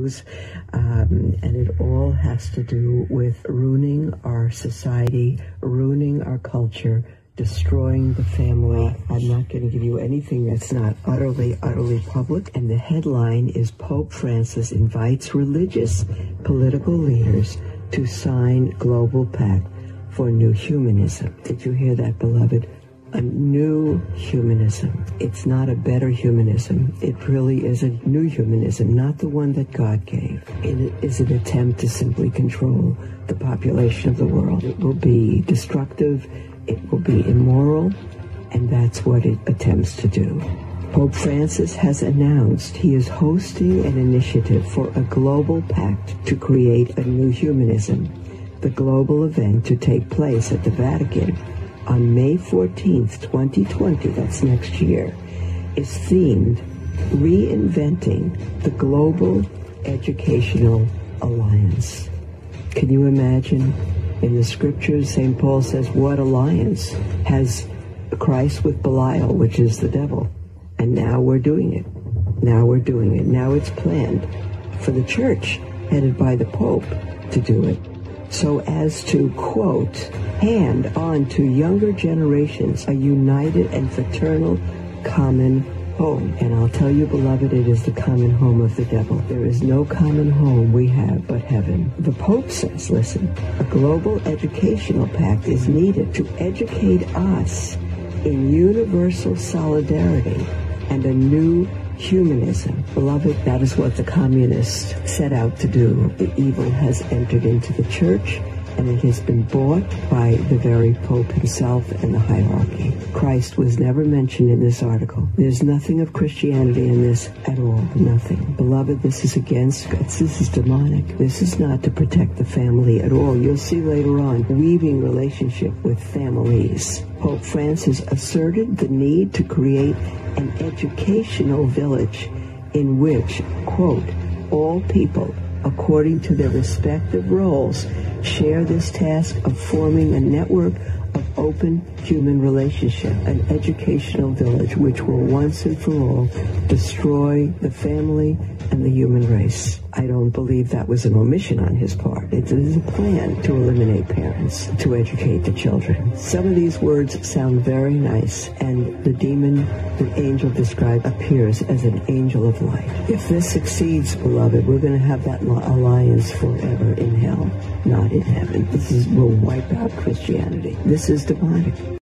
shows, and it all has to do with ruining our society, ruining our culture, destroying the family. I'm not going to give you anything that's not utterly public. And the headline is Pope Francis invites religious political leaders to sign global pact for new humanism. Did you hear that, beloved? A new humanism. It's not a better humanism. It really is a new humanism, not the one that God gave. It is an attempt to simply control the population of the world. It will be destructive. It will be immoral, and that's what it attempts to do. Pope Francis has announced he is hosting an initiative for a global pact to create a new humanism. The global event to take place at the Vatican on May 14th, 2020, that's next year, is themed Reinventing the Global Educational Alliance. Can you imagine? In the scriptures, St. Paul says, what alliance has Christ with Belial, which is the devil? And now we're doing it. Now it's planned for the church, headed by the Pope, to do it, so as to, quote, hand on to younger generations a united and fraternal common home. And I'll tell you, beloved, it is the common home of the devil. There is no common home we have but heaven. The Pope says, listen, a global educational pact is needed to educate us in universal solidarity and a new humanism. Beloved, that is what the communists set out to do. The evil has entered into the church, and it has been bought by the very Pope himself and the hierarchy. Christ was never mentioned in this article. There's nothing of Christianity in this at all. Nothing. Beloved, this is against God. This is demonic. This is not to protect the family at all. You'll see later on, weaving relationship with families. Pope Francis asserted the need to create an educational village in which, quote, all people, according to their respective roles, share this task of forming a network of open human relationship, an educational village which will once and for all destroy the family and the human race. I don't believe that was an omission on his part. It is a plan to eliminate parents, to educate the children. Some of these words sound very nice, and the demon, the angel described, appears as an angel of light. If this succeeds, beloved, we're going to have that alliance forever in hell, not in heaven. Will wipe out Christianity. This is demonic.